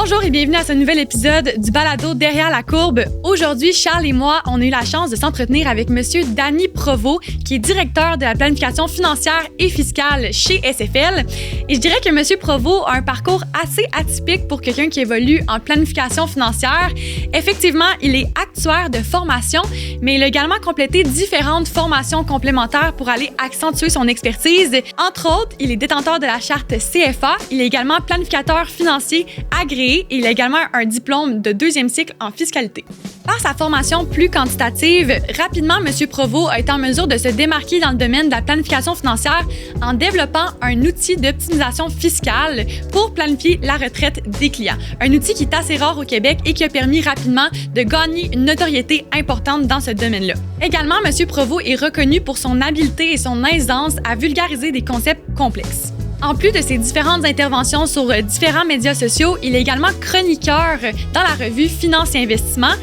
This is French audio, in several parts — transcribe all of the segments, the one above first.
Bonjour et bienvenue à ce nouvel épisode du balado Derrière la courbe. Aujourd'hui, Charles et moi, on a eu la chance de s'entretenir avec Monsieur Danny Provost, qui est directeur de la planification financière et fiscale chez SFL. Et je dirais que Monsieur Provost a un parcours assez atypique pour quelqu'un qui évolue en planification financière. Effectivement, il est actuaire de formation, mais il a également complété différentes formations complémentaires pour aller accentuer son expertise. Entre autres, il est détenteur de la charte CFA. Il est également planificateur financier agréé et il a également un diplôme de 2e cycle en fiscalité. Par sa formation plus quantitative, rapidement, M. Provost a été en mesure de se démarquer dans le domaine de la planification financière en développant un outil d'optimisation fiscale pour planifier la retraite des clients. Un outil qui est assez rare au Québec et qui a permis rapidement de gagner une notoriété importante dans ce domaine-là. Également, M. Provost est reconnu pour son habileté et son aisance à vulgariser des concepts complexes. En plus de ses différentes interventions sur différents médias sociaux, il est également chroniqueur dans la revue Finance et Investissement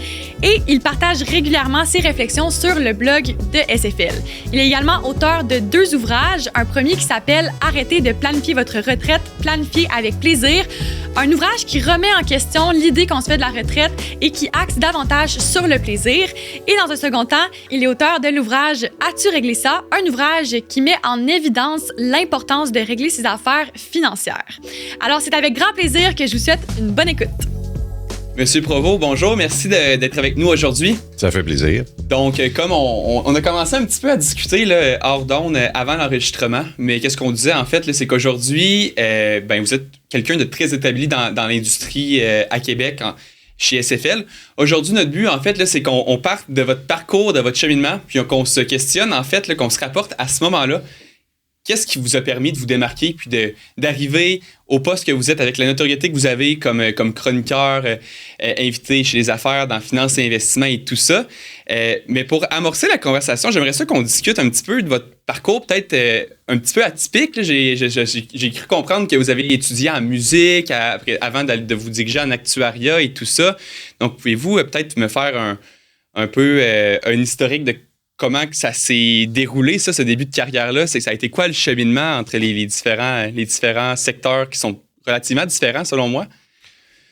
et il partage régulièrement ses réflexions sur le blog de SFL. Il est également auteur de 2 ouvrages, un premier qui s'appelle « Arrêtez de planifier votre retraite, planifier avec plaisir », un ouvrage qui remet en question l'idée qu'on se fait de la retraite et qui axe davantage sur le plaisir. Et dans un second temps, il est auteur de l'ouvrage « As-tu réglé ça?», un ouvrage qui met en évidence l'importance de régler ses affaires financières. Alors, c'est avec grand plaisir que je vous souhaite une bonne écoute. Monsieur Provost, bonjour, merci d'être avec nous aujourd'hui. Ça fait plaisir. Donc, comme on a commencé un petit peu à discuter là, hors d'onde avant l'enregistrement, mais qu'est-ce qu'on disait en fait, là, c'est qu'aujourd'hui, vous êtes quelqu'un de très établi dans l'industrie à Québec, chez SFL. Aujourd'hui, notre but, en fait, là, c'est qu'on parte de votre parcours, de votre cheminement, puis qu'on se questionne, en fait, là, qu'on se rapporte à ce moment-là. Qu'est-ce qui vous a permis de vous démarquer puis d'arriver au poste que vous êtes avec la notoriété que vous avez comme chroniqueur invité chez les affaires dans finance et investissement et tout ça. Mais pour amorcer la conversation, j'aimerais ça qu'on discute un petit peu de votre parcours, peut-être un petit peu atypique. Là. J'ai cru comprendre que vous avez étudié en musique avant de vous diriger en actuariat et tout ça. Donc, pouvez-vous peut-être me faire un peu un historique de comment que ça s'est déroulé, ce début de carrière-là? Ça a été quoi le cheminement entre les différents secteurs qui sont relativement différents, selon moi?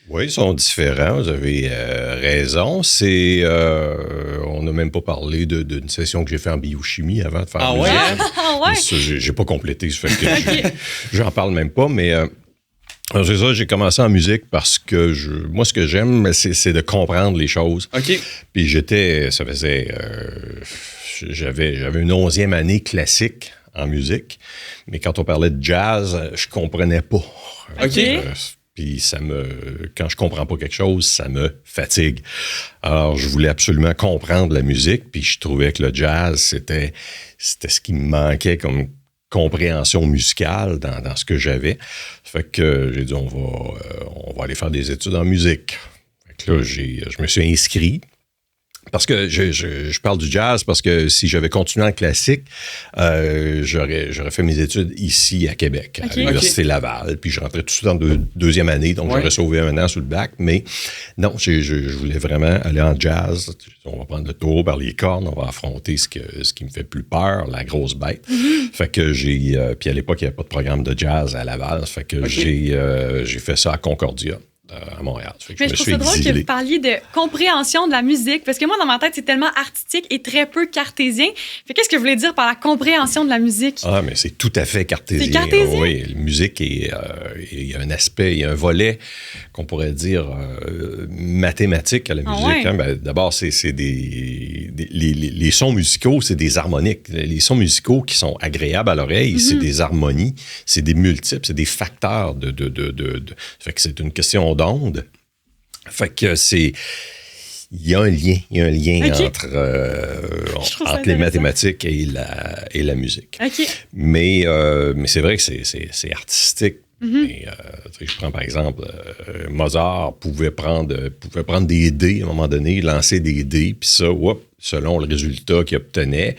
Oui, ils sont différents. Vous avez raison. On n'a même pas parlé d'une session que j'ai faite en biochimie avant de faire la musique. Ouais? Ça, j'ai pas complété. Ça fait que j'en parle même pas, mais... Alors, c'est ça, j'ai commencé en musique parce que moi, ce que j'aime, c'est de comprendre les choses. OK. Puis j'avais une 11e année classique en musique, mais quand on parlait de jazz, je comprenais pas. OK. Puis quand je comprends pas quelque chose, ça me fatigue. Alors, je voulais absolument comprendre la musique, puis je trouvais que le jazz, c'était ce qui me manquait comme compréhension musicale dans ce que j'avais. Fait que j'ai dit, on va aller faire des études en musique. Fait que là, je me suis inscrit. Parce que je parle du jazz parce que si j'avais continué en classique, j'aurais fait mes études ici à Québec, à l'Université Laval. Puis je rentrais tout de suite en 2e année, donc j'aurais sauvé 1 an sous le bac. Mais non, je voulais vraiment aller en jazz. On va prendre le taureau par les cornes, on va affronter ce qui me fait plus peur, la grosse bête. Fait que puis à l'époque, il n'y avait pas de programme de jazz à Laval. Fait que j'ai fait ça à Concordia. À Montréal. Mais je trouve ça drôle que vous parliez de compréhension de la musique, parce que moi, dans ma tête, c'est tellement artistique et très peu cartésien. Qu'est-ce que vous voulez dire par la compréhension de la musique? Ah, mais c'est tout à fait cartésien. C'est cartésien? Oui, la musique, il y a un aspect, il y a un volet qu'on pourrait dire mathématique à la musique. Ouais. Hein? D'abord, c'est les sons musicaux, c'est des harmoniques. Les sons musicaux qui sont agréables à l'oreille, c'est des harmonies, c'est des multiples, c'est des facteurs Fait que c'est une question d'onde. Fait que il y a un lien entre les mathématiques et la musique. OK. Mais c'est vrai que c'est artistique. Et, je prends par exemple, Mozart pouvait prendre des dés à un moment donné, lancer des dés, puis ça, selon le résultat qu'il obtenait,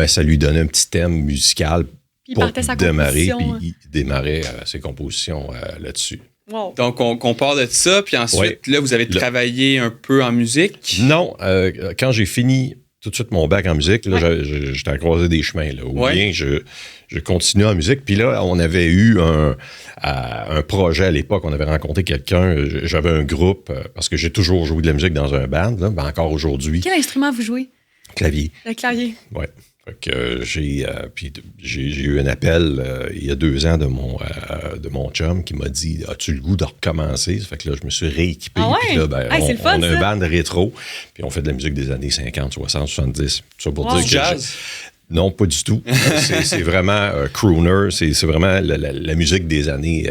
ça lui donnait un petit thème musical pour démarrer, puis il démarrait ses compositions là-dessus. Wow. Donc, on part de ça, puis ensuite, là, vous avez travaillé un peu en musique? Non, quand j'ai fini tout de suite mon bac en musique. Là, j'étais à croiser des chemins. Là, ou bien je continue en musique. Puis là, on avait eu un projet à l'époque. On avait rencontré quelqu'un. J'avais un groupe, parce que j'ai toujours joué de la musique dans un band, là, ben encore aujourd'hui. Quel instrument vous jouez? Clavier. Le clavier. Oui. Fait que j'ai eu un appel il y a 2 ans de mon chum qui m'a dit « As-tu le goût de recommencer? » Ça fait que là, je me suis rééquipé. Ah ouais? Puis là, ben, Hey, on a un band rétro, puis on fait de la musique des années 50, 60, 70. Tout ça pour dire que jazz? Non, pas du tout. C'est vraiment crooner. C'est vraiment la musique des années.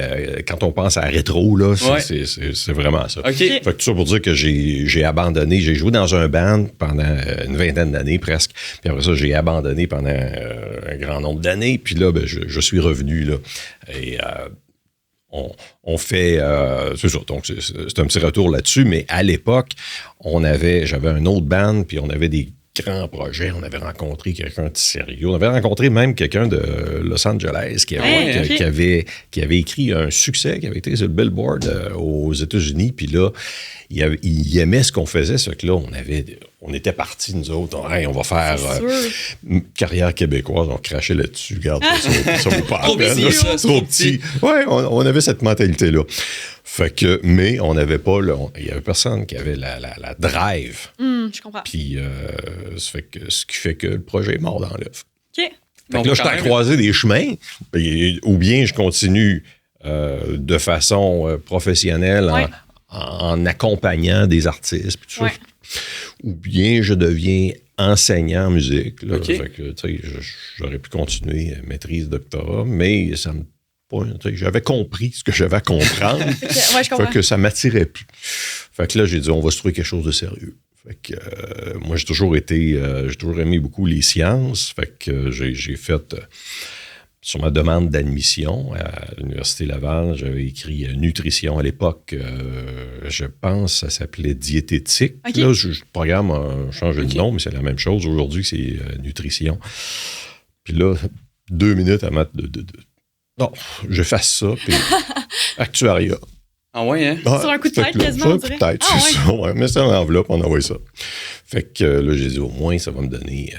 Quand on pense à rétro, là, c'est vraiment ça. OK. Fait que tout ça pour dire que j'ai abandonné. J'ai joué dans un band pendant une 20aine d'années presque. Puis après ça, j'ai abandonné pendant un grand nombre d'années. Puis là, ben, je suis revenu. Là, et on fait... c'est ça. Donc, c'est un petit retour là-dessus. Mais à l'époque, j'avais un autre band, puis on avait des grand projet. On avait rencontré quelqu'un de sérieux. On avait rencontré même quelqu'un de Los Angeles qui avait écrit un succès, qui avait été sur le Billboard aux États-Unis. Puis là, il aimait ce qu'on faisait. Ce que là, on était partis, nous autres. On va faire carrière québécoise. On crachait là-dessus. Regarde, ça vous parle. Trop petit. Oui, on avait cette mentalité-là. Fait que, mais on n'avait pas, il n'y avait personne qui avait la drive. Je comprends. Puis, ce qui fait que le projet est mort dans l'œuf. OK. Fait que là, je t'ai croisé des chemins, ou bien je continue de façon professionnelle en accompagnant des artistes, puis tout ça. Ou bien je deviens enseignant en musique. Là. Fait que, j'aurais pu continuer maîtrise, doctorat, mais ça me j'avais compris ce que j'avais à comprendre. Je comprends. Fait que ça m'attirait plus. Fait que là, j'ai dit, on va se trouver quelque chose de sérieux. Fait que moi, j'ai toujours aimé beaucoup les sciences. Fait que j'ai fait, sur ma demande d'admission à l'Université Laval, j'avais écrit nutrition à l'époque. Je pense que ça s'appelait diététique. Okay. Là, le programme a changé de nom, mais c'est la même chose. Aujourd'hui, c'est nutrition. Puis là, 2 minutes avant non, je fasse ça, puis actuariat. Ah ouais, hein? Sur un coup de tête, quasiment, on dirait. Sur un coup de tête, c'est ça. Ouais. Mets ça dans l'enveloppe, on envoie ça. Fait que là, j'ai dit, au moins, ça va me donner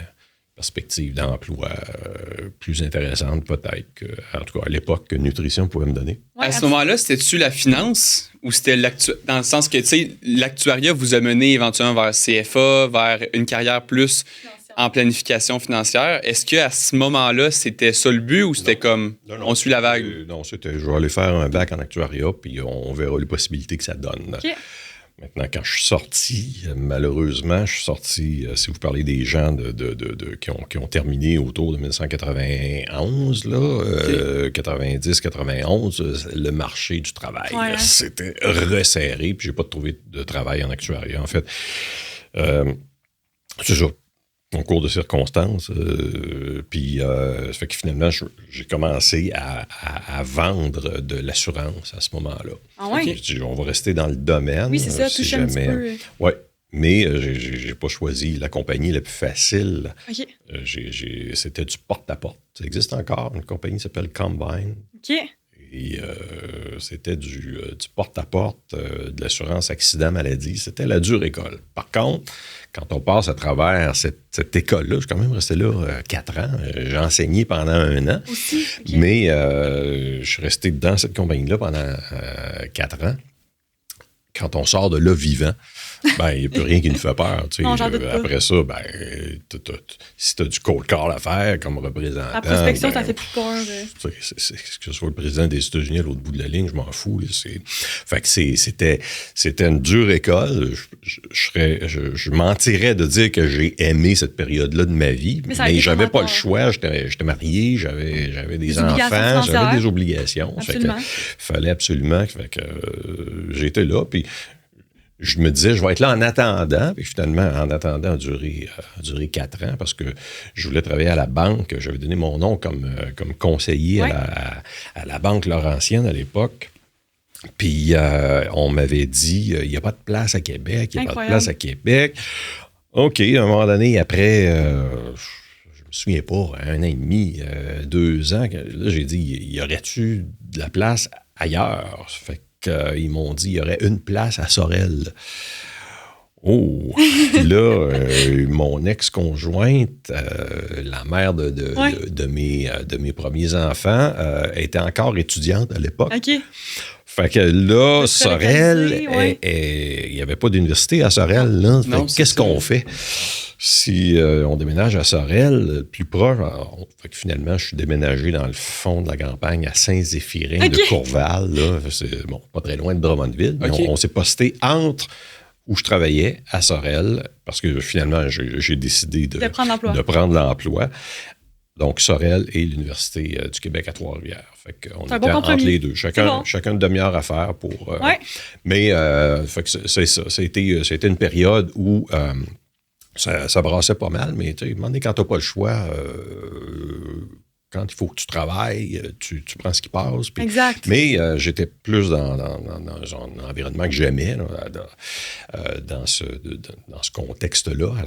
perspective d'emploi plus intéressante, peut-être, en tout cas, à l'époque, que nutrition pouvait me donner. Ouais, à ce moment-là, c'était-tu la finance ou c'était dans le sens que, tu sais, l'actuariat vous a mené éventuellement vers CFA, vers une carrière plus en planification financière. Est-ce qu'à ce moment-là, c'était ça le but ou c'était on suit la vague? Non, c'était je vais aller faire un bac en actuariat puis on verra les possibilités que ça donne. Okay. Maintenant, quand je suis sorti, malheureusement, je suis sorti, si vous parlez des gens qui ont terminé autour de 1991, là, 90, 91, le marché du travail, là, c'était resserré puis j'ai pas trouvé de travail en actuariat. En fait, c'est ça. Concours de circonstances. Puis, ça fait que finalement, j'ai commencé à vendre de l'assurance à ce moment-là. Ah ouais? J'ai dit, on va rester dans le domaine. Oui, c'est ça, toucher un petit peu. Oui, mais j'ai pas choisi la compagnie la plus facile. OK. C'était du porte-à-porte. Ça existe encore, une compagnie qui s'appelle Combine. OK. Et c'était du porte-à-porte, de l'assurance accident-maladie. C'était la dure école. Par contre, quand on passe à travers cette école-là, je suis quand même resté là 4 ans. J'ai enseigné pendant 1 an. Aussi? Okay. Mais je suis resté dans cette compagnie-là pendant 4 ans. Quand on sort de là vivant, ben, il n'y a plus rien qui nous fait peur. Tu sais. Non, j'en doute pas. Après ça, ben, si tu as du cold call à faire comme représentant. La prospection, ben, ça fait plus peur. Que ce soit le président des États-Unis à l'autre bout de la ligne, je m'en fous. Là, fait que c'était une dure école. Je mentirais de dire que j'ai aimé cette période-là de ma vie, mais j'avais pas le choix. J'étais marié, j'avais des enfants, j'avais des obligations. Absolument. Fallait absolument. Fait que j'étais là, puis je me disais, je vais être là en attendant. Puis finalement, en attendant, a duré 4 ans parce que je voulais travailler à la banque. J'avais donné mon nom comme conseiller à la Banque Laurentienne à l'époque. Puis on m'avait dit, il n'y a pas de place à Québec, il n'y a pas de place à Québec. OK, à un moment donné, après, je me souviens pas, 1 an et demi, 2 ans, là, j'ai dit, y aurait-tu de la place ailleurs? Fait ils m'ont dit qu'il y aurait une place à Sorel. Oh, là, mon ex-conjointe, la mère de mes premiers enfants, était encore étudiante à l'époque. OK. Fait que là, Sorel, ouais. il n'y avait pas d'université à Sorel. Là. Non, qu'est-ce qu'on fait? Si on déménage à Sorel, plus proche, fait que finalement, je suis déménagé dans le fond de la campagne à Saint-Zéphirin de Courval. Là. C'est pas très loin de Drummondville. Mais on s'est posté entre où je travaillais à Sorel, parce que finalement, j'ai décidé de prendre l'emploi. Donc, Sorel et l'Université du Québec à Trois-Rivières. Fait qu'on était entre les deux. Chacun une demi-heure à faire pour... Mais fait que c'est ça. C'était une période où ça brassait pas mal, mais tu sais, quand t'as pas le choix... quand il faut que tu travailles, tu prends ce qui passe. Puis, exact. Mais j'étais plus dans un environnement que j'aimais, là, dans ce contexte-là, à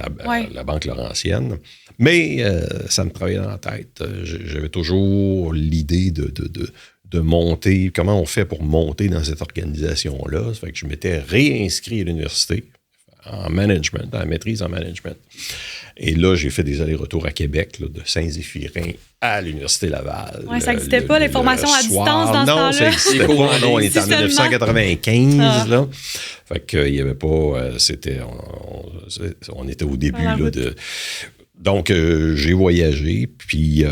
la Banque Laurentienne. Mais ça me travaillait dans la tête. J'avais toujours l'idée de monter, comment on fait pour monter dans cette organisation-là. Ça fait que je m'étais réinscrit à l'université en management, en maîtrise en management. Et là, j'ai fait des allers-retours à Québec, là, de Saint-Zéphirin à l'Université Laval. Oui, ça n'existait pas, les formations à distance dans ce temps-là. Non, ça n'existait pas. Non, on était en 1995, là. Fait qu'il n'y avait pas... on était au début, là, Donc, j'ai voyagé, puis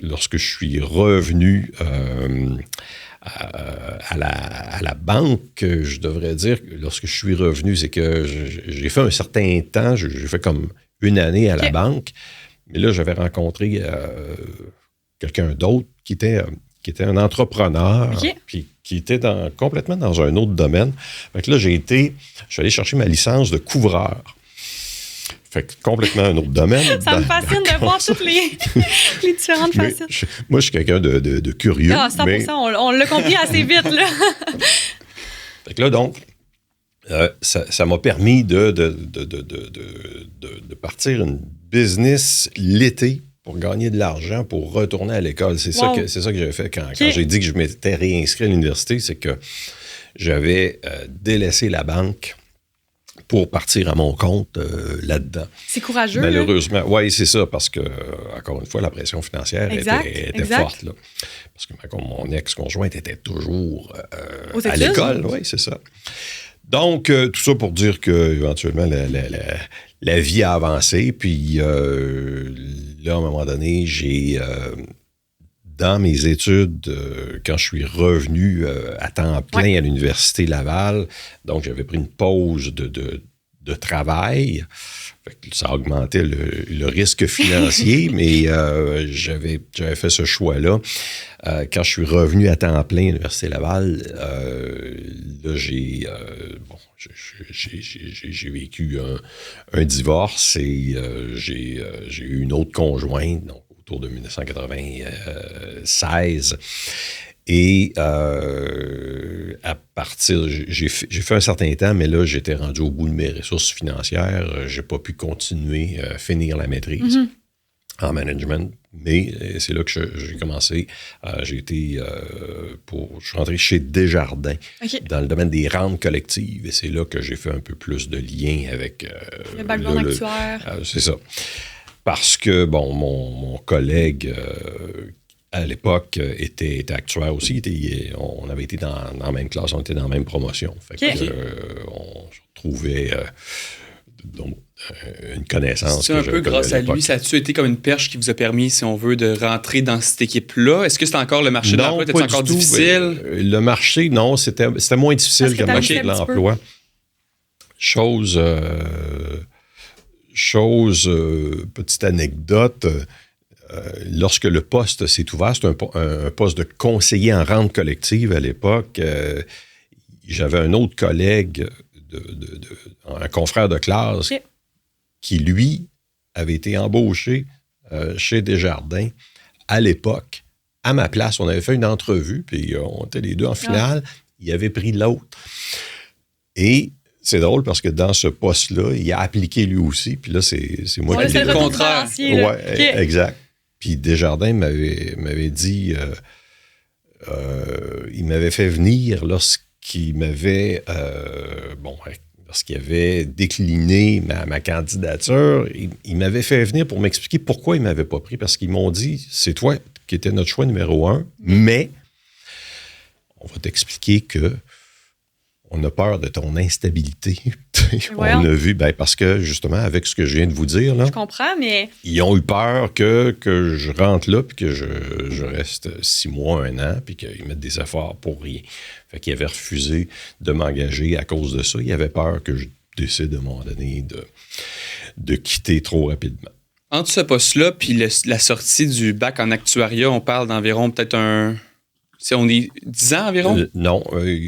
lorsque je suis revenu... à la banque, je devrais dire, lorsque je suis revenu, c'est que j'ai fait un certain temps, j'ai fait comme une année à la banque, mais là, j'avais rencontré quelqu'un d'autre qui était un entrepreneur, puis qui était complètement dans un autre domaine. Fait que là, je suis allé chercher ma licence de couvreur. Fait que complètement un autre domaine. Ça me fascine de voir toutes les différentes facettes. Moi, je suis quelqu'un de curieux. Ah, 100%, mais... on l'a compris assez vite, là. Fait que là, donc, ça m'a permis de partir une business l'été pour gagner de l'argent, pour retourner à l'école. C'est ça que j'avais fait quand j'ai dit que je m'étais réinscrit à l'université, c'est que j'avais délaissé la banque pour partir à mon compte là-dedans. C'est courageux. Malheureusement, oui, c'est ça, parce que, encore une fois, la pression financière était forte. Là. Parce que mon ex-conjointe était toujours à l'école. Oui, c'est ça. Donc, tout ça pour dire qu'éventuellement, la vie a avancé. Puis là, à un moment donné, j'ai... dans mes études, quand je suis revenu à temps plein à l'Université Laval, donc j'avais pris une pause de travail. Fait que ça augmentait le risque financier, mais j'avais fait ce choix-là. Quand je suis revenu à temps plein à l'Université Laval, là, j'ai vécu un divorce et j'ai eu une autre conjointe, donc autour de 1996. Et à partir... J'ai fait un certain temps, mais là, j'étais rendu au bout de mes ressources financières. Je n'ai pas pu continuer à finir la maîtrise en management. Mais c'est là que j'ai commencé. Je suis rentré chez Desjardins dans le domaine des rentes collectives. Et c'est là que j'ai fait un peu plus de lien avec... le background actuaire. C'est ça. Parce que, bon, mon collègue à l'époque était actuaire aussi. On avait été dans la même classe, on était dans la même promotion. Fait que on trouvait une connaissance. C'est un peu grâce à lui. Ça a-tu été comme une perche qui vous a permis, si on veut, de rentrer dans cette équipe-là? Est-ce que c'est encore le marché de l'emploi? Était encore difficile? Le marché, non, c'était moins difficile que le marché de l'emploi. Petite anecdote, lorsque le poste s'est ouvert, c'était un poste de conseiller en rente collective à l'époque. J'avais un autre collègue, un confrère de classe, qui, lui, avait été embauché chez Desjardins à l'époque. À ma place, on avait fait une entrevue, puis on était les deux en finale. Il avait pris l'autre. Et c'est drôle parce que dans ce poste-là, il a appliqué lui aussi. Puis là, c'est moi qui l'ai le contraire. Oui, exact. Puis Desjardins m'avait dit... il m'avait fait venir lorsqu'il m'avait parce qu'il avait décliné ma candidature, il m'avait fait venir pour m'expliquer pourquoi il ne m'avait pas pris, parce qu'ils m'ont dit, c'est toi qui étais notre choix numéro 1, mais on va t'expliquer que on a peur de ton instabilité. On a vu, parce que justement, avec ce que je viens de vous dire, là, je comprends, mais... Ils ont eu peur que je rentre là, puis que je reste 6 mois, 1 an, puis qu'ils mettent des efforts pour rien. Fait qu'ils avaient refusé de m'engager à cause de ça. Ils avaient peur que je décide à un moment donné de quitter trop rapidement. Entre ce poste-là puis la sortie du bac en actuariat, on parle d'environ peut-être on est 10 ans environ? Non,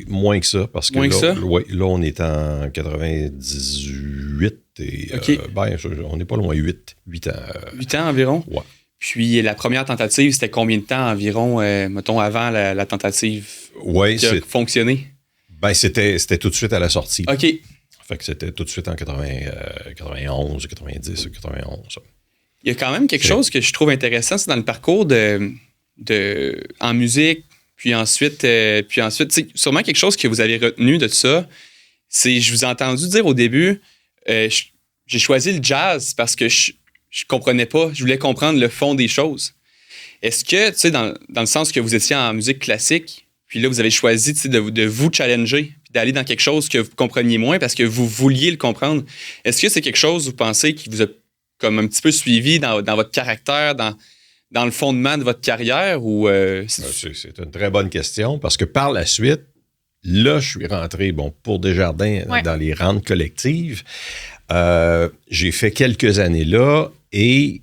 moins que ça. Parce que moins là, que ça? Là, on est en 98 et OK. On n'est pas loin, 8 ans. 8 ans environ? Ouais. Puis la première tentative, c'était combien de temps environ, mettons, avant la tentative qui a fonctionné? C'était tout de suite à la sortie. OK. Fait que c'était tout de suite en 91, 90, 91. Ça. Il y a quand même quelque chose que je trouve intéressant, c'est dans le parcours en musique, puis ensuite, sûrement quelque chose que vous avez retenu de ça, c'est, je vous ai entendu dire au début, j'ai choisi le jazz parce que je comprenais pas, je voulais comprendre le fond des choses. Est-ce que, tu sais, dans le sens que vous étiez en musique classique, puis là, vous avez choisi de vous challenger, puis d'aller dans quelque chose que vous compreniez moins parce que vous vouliez le comprendre, est-ce que c'est quelque chose, vous pensez, qui vous a comme un petit peu suivi dans votre caractère, dans le fondement de votre carrière? Ou c'est une très bonne question parce que par la suite, là, je suis rentré pour Desjardins dans les rentes collectives. J'ai fait quelques années là et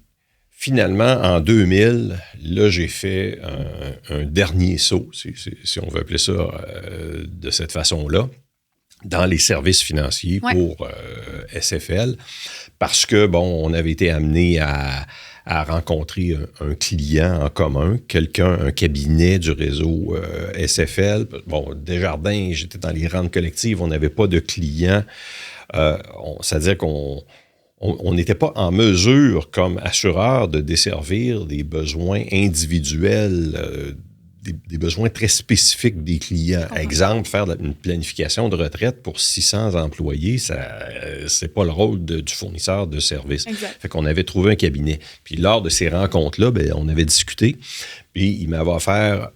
finalement, en 2000, là, j'ai fait un dernier saut, si on veut appeler ça de cette façon-là, dans les services financiers pour SFL parce que, on avait été amené à rencontrer un client en commun, un cabinet du réseau SFL. Desjardins, j'étais dans les rentes collectives, on n'avait pas de clients. C'est-à-dire qu'on n'était pas en mesure, comme assureur, de desservir des besoins individuels, des besoins très spécifiques des clients. Exemple, faire une planification de retraite pour 600 employés, c'est pas le rôle du fournisseur de services. Exact. Fait qu'on avait trouvé un cabinet. Puis lors de ces rencontres-là, on avait discuté. Puis il m'avait offert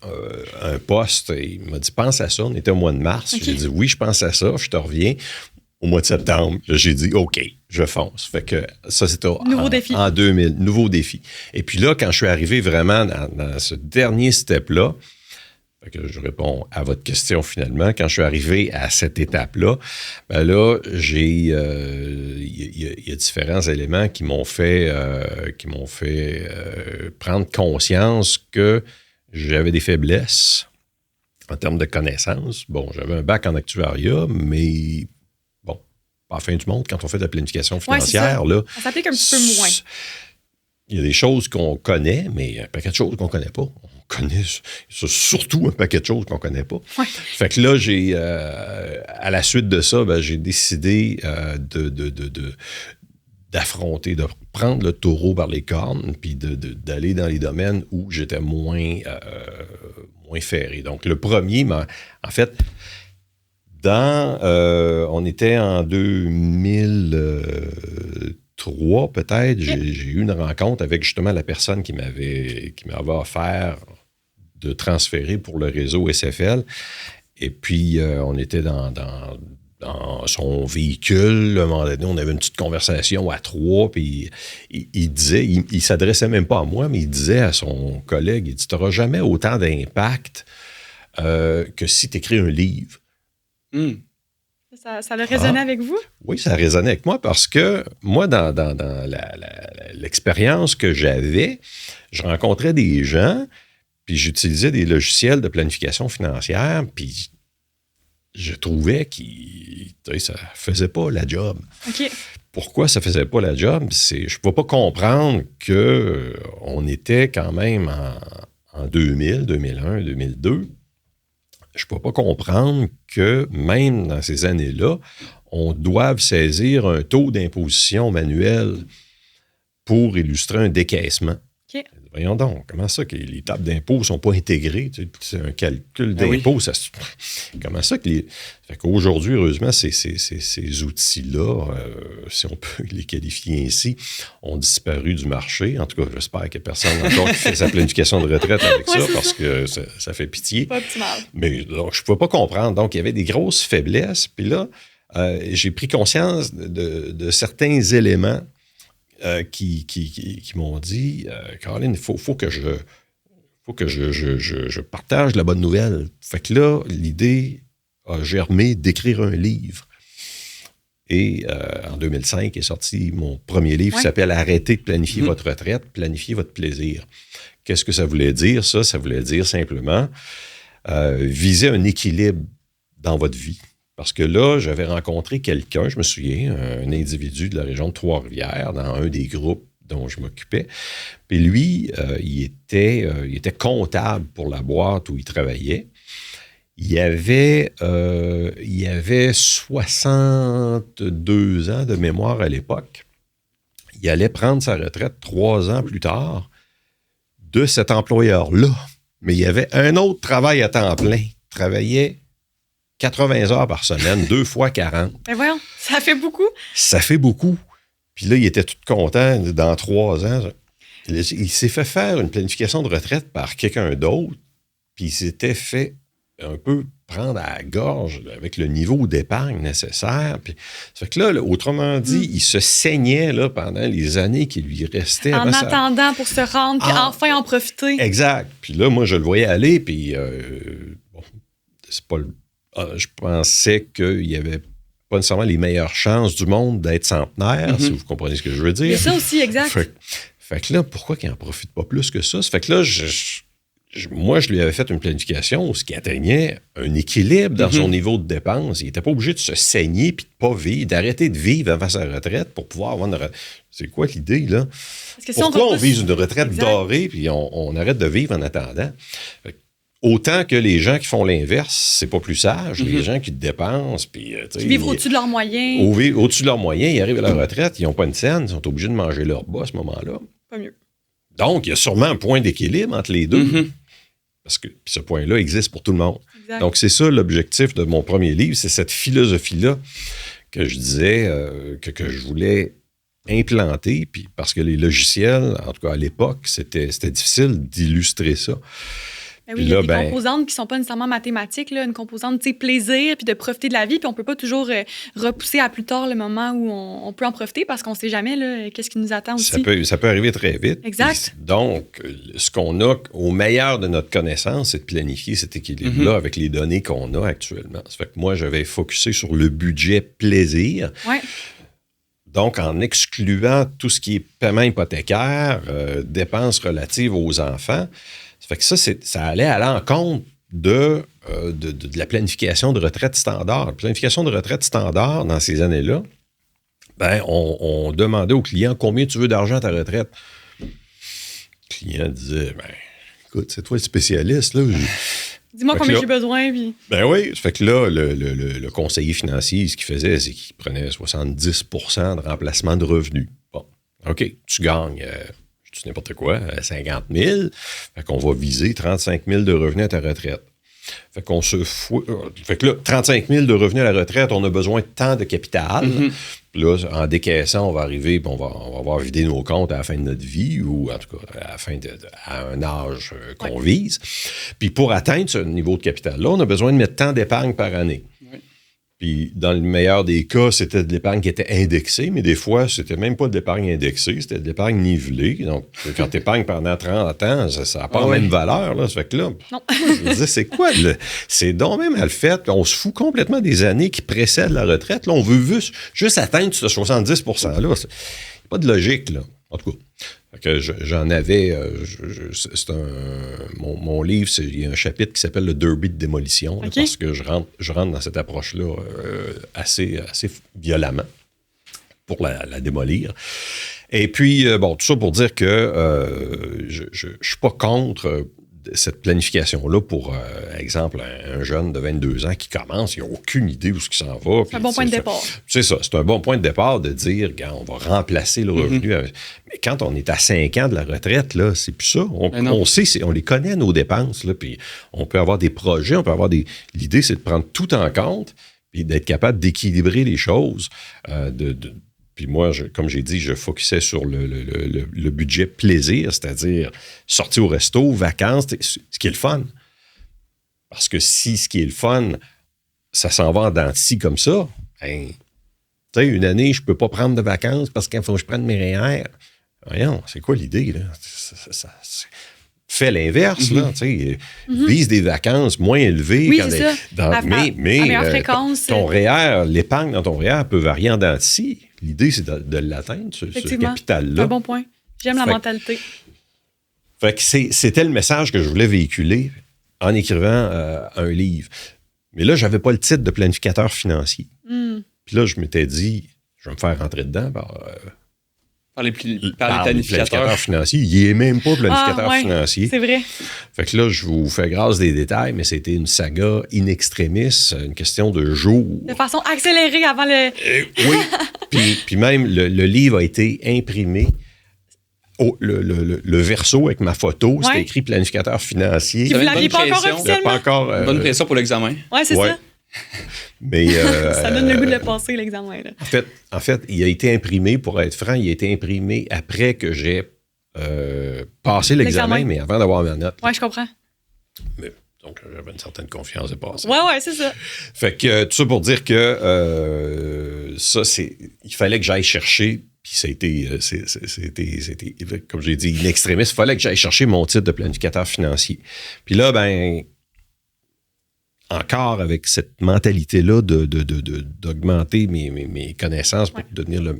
un poste. Et il m'a dit, pense à ça. On était au mois de mars. Okay. J'ai dit, oui, je pense à ça. Je te reviens. Au mois de septembre, j'ai dit, OK, je fonce. Fait que ça, c'était en 2000. Nouveau défi. Et puis là, quand je suis arrivé vraiment dans ce dernier step-là, fait que je réponds à votre question finalement, quand je suis arrivé à cette étape-là, là, il y a différents éléments qui m'ont fait prendre conscience que j'avais des faiblesses en termes de connaissances. J'avais un bac en actuariat, mais à la fin du monde, quand on fait de la planification financière, là, ça s'applique un petit peu moins. Il y a des choses qu'on connaît, mais un paquet de choses qu'on ne connaît pas. On connaît surtout un paquet de choses qu'on ne connaît pas. Ouais. Fait que là, à la suite de ça, j'ai décidé d'affronter, de prendre le taureau par les cornes, puis d'aller dans les domaines où j'étais moins ferré. Donc, le premier, en fait... on était en 2003 peut-être, j'ai eu une rencontre avec justement la personne qui m'avait offert de transférer pour le réseau SFL. Et puis, on était dans son véhicule. À un moment donné, on avait une petite conversation à 3, puis il disait, il s'adressait même pas à moi, mais il disait à son collègue, il dit, tu n'auras jamais autant d'impact que si tu écris un livre. Ça a résonné avec vous? Oui, ça a résonné avec moi parce que moi, dans l'expérience que j'avais, je rencontrais des gens, puis j'utilisais des logiciels de planification financière, puis je trouvais que ça ne faisait pas la job. OK. Pourquoi ça ne faisait pas la job? Je ne peux pas comprendre qu'on était quand même en 2000, 2001, 2002. Je ne peux pas comprendre que même dans ces années-là, on doive saisir un taux d'imposition manuel pour illustrer un décaissement. OK. Voyons donc, comment ça que les tables d'impôt ne sont pas intégrées? Tu sais, c'est un calcul d'impôt. Comment ça que les... Fait qu'aujourd'hui, heureusement, ces outils-là, si on peut les qualifier ainsi, ont disparu du marché. En tout cas, j'espère qu'il n'y a personne encore qui fait sa planification de retraite avec ça, parce que ça fait pitié. Pas optimal. Mais donc, je ne pouvais pas comprendre. Donc, il y avait des grosses faiblesses. Puis là, j'ai pris conscience de certains éléments qui m'ont dit, Caroline, il faut que je partage la bonne nouvelle. Fait que là, l'idée a germé d'écrire un livre. Et en 2005 est sorti mon premier livre qui s'appelle « Arrêtez de planifier votre retraite, planifiez votre plaisir ». Qu'est-ce que ça voulait dire, ça? Ça voulait dire simplement viser un équilibre dans votre vie. Parce que là, j'avais rencontré quelqu'un, je me souviens, un individu de la région de Trois-Rivières, dans un des groupes dont je m'occupais. Puis lui, il était comptable pour la boîte où il travaillait. Il avait 62 ans de mémoire à l'époque. Il allait prendre sa retraite 3 ans plus tard de cet employeur-là. Mais il y avait un autre travail à temps plein. Il travaillait 80 heures par semaine, 2 fois 40. Ben voyons, ça fait beaucoup. Ça fait beaucoup. Puis là, il était tout content. Dans 3 ans, il s'est fait faire une planification de retraite par quelqu'un d'autre. Puis il s'était fait un peu prendre à la gorge avec le niveau d'épargne nécessaire. Puis, ça fait que là, autrement dit, il se saignait là, pendant les années qui lui restaient. En attendant pour se rendre, puis enfin en profiter. Exact. Puis là, moi, je le voyais aller, puis c'est pas je pensais qu'il n'y avait pas nécessairement les meilleures chances du monde d'être centenaire, si vous comprenez ce que je veux dire. Mais ça aussi, exact. Fait que là, pourquoi qu'il n'en profite pas plus que ça? Ça fait que là, moi, je lui avais fait une planification où ce qui atteignait un équilibre dans son niveau de dépenses. Il n'était pas obligé de se saigner puis de pas vivre, d'arrêter de vivre avant sa retraite pour pouvoir avoir une retraite. C'est quoi l'idée, là? Parce que si pourquoi on vise une retraite dorée puis on arrête de vivre en attendant? Autant que les gens qui font l'inverse, c'est pas plus sage. Les gens qui dépensent, puis qui vivent au-dessus de leurs moyens. Au-dessus de leurs moyens, ils arrivent à la retraite, ils n'ont pas une scène, ils sont obligés de manger leur bas à ce moment-là. Pas mieux. Donc, il y a sûrement un point d'équilibre entre les deux. Parce que ce point-là existe pour tout le monde. Exact. Donc, c'est ça l'objectif de mon premier livre, c'est cette philosophie-là que je disais que je voulais implanter, puis parce que les logiciels, en tout cas à l'époque, c'était difficile d'illustrer ça. Ben oui, il y a des composantes qui ne sont pas nécessairement mathématiques, là, une composante, tu sais, plaisir, puis de profiter de la vie, puis on ne peut pas toujours repousser à plus tard le moment où on peut en profiter parce qu'on ne sait jamais là, qu'est-ce qui nous attend aussi. Ça peut arriver très vite. Exact. Donc, ce qu'on a au meilleur de notre connaissance, c'est de planifier cet équilibre-là avec les données qu'on a actuellement. Ça fait que moi, j'avais focusé sur le budget plaisir. Ouais. Donc, en excluant tout ce qui est paiement hypothécaire, dépenses relatives aux enfants, ça fait que ça allait à l'encontre de la planification de retraite standard. La planification de retraite standard, dans ces années-là, on demandait au client combien tu veux d'argent à ta retraite. Le client disait, écoute, c'est toi le spécialiste, là. Dis-moi combien j'ai besoin. Puis... Ben oui, ça fait que là, le conseiller financier, ce qu'il faisait, c'est qu'il prenait 70 % de remplacement de revenus. Bon, OK, tu gagnes... je dis n'importe quoi, 50 000, fait qu'on va viser 35 000 de revenus à ta retraite. Fait qu'on se fout. Fait que là, 35 000 de revenus à la retraite, on a besoin de tant de capital. Puis là, en décaissant, on va arriver, puis on va avoir vidé nos comptes à la fin de notre vie, ou en tout cas à un âge qu'on vise. Puis pour atteindre ce niveau de capital-là, on a besoin de mettre tant d'épargne par année. Puis, dans le meilleur des cas, c'était de l'épargne qui était indexée, mais des fois, c'était même pas de l'épargne indexée, c'était de l'épargne nivelée. Donc, quand tu épargnes pendant 30 ans, ça n'a pas la même valeur. Là. Ça fait que là, je me disais, c'est quoi? C'est donc même mal fait. On se fout complètement des années qui précèdent la retraite. Là, on veut juste atteindre ce 70 %-là. Il n'y a pas de logique, là. En tout cas. Que j'en avais, mon livre, il y a un chapitre qui s'appelle le Derby de démolition, là, parce que je rentre dans cette approche-là assez violemment pour la démolir. Et puis, tout ça pour dire que je ne suis pas contre cette planification-là pour, exemple, un jeune de 22 ans qui commence, il n'a aucune idée où ce qui s'en va. C'est un bon point de départ. C'est ça, c'est un bon point de départ de dire, regarde, on va remplacer le revenu. Mais quand on est à 5 ans de la retraite, là, c'est plus ça. On sait, on les connaît, nos dépenses, là, puis on peut avoir des projets, on peut avoir des... L'idée, c'est de prendre tout en compte et d'être capable d'équilibrer les choses, Puis moi, comme j'ai dit, je focusais sur le budget plaisir, c'est-à-dire sortir au resto, vacances, ce qui est le fun. Parce que si ce qui est le fun, ça s'en va en dents de scie comme ça, ben, tu sais, une année, je peux pas prendre de vacances parce qu'il faut que je prenne mes REER. Voyons, c'est quoi l'idée, là? Fais l'inverse, là, tu sais, vise des vacances moins élevées. Oui, c'est ça. Mais meilleure fréquence. Ton REER, l'épargne dans ton REER peut varier en dents de scie. L'idée, c'est de l'atteindre, ce capital-là. C'est un bon point. J'aime la mentalité. Fait que c'était le message que je voulais véhiculer en écrivant un livre. Mais là, j'avais pas le titre de planificateur financier. Puis là, je m'étais dit, je vais me faire rentrer dedans par les planificateurs financiers. Il n'est même pas planificateur financier. C'est vrai. Fait que là, je vous fais grâce des détails, mais c'était une saga in extremis, une question de jours. De façon accélérée avant le... oui. Puis même, le livre a été imprimé. Le verso avec ma photo, c'était écrit planificateur financier. Puis vous ne l'aviez pas encore officiellement? Bonne pression pour l'examen. Oui, c'est ça. Mais, ça donne le goût de le passer, l'examen. Là. En fait, il a été imprimé, pour être franc, il a été imprimé après que j'ai passé l'examen, mais avant d'avoir ma note. Oui, je comprends. Donc, j'avais une certaine confiance de passer. Oui, c'est ça. Fait que tout ça pour dire que il fallait que j'aille chercher, puis c'était, comme j'ai dit, in extremis, il fallait que j'aille chercher mon titre de planificateur financier. Puis là, encore avec cette mentalité-là d'augmenter mes connaissances pour devenir le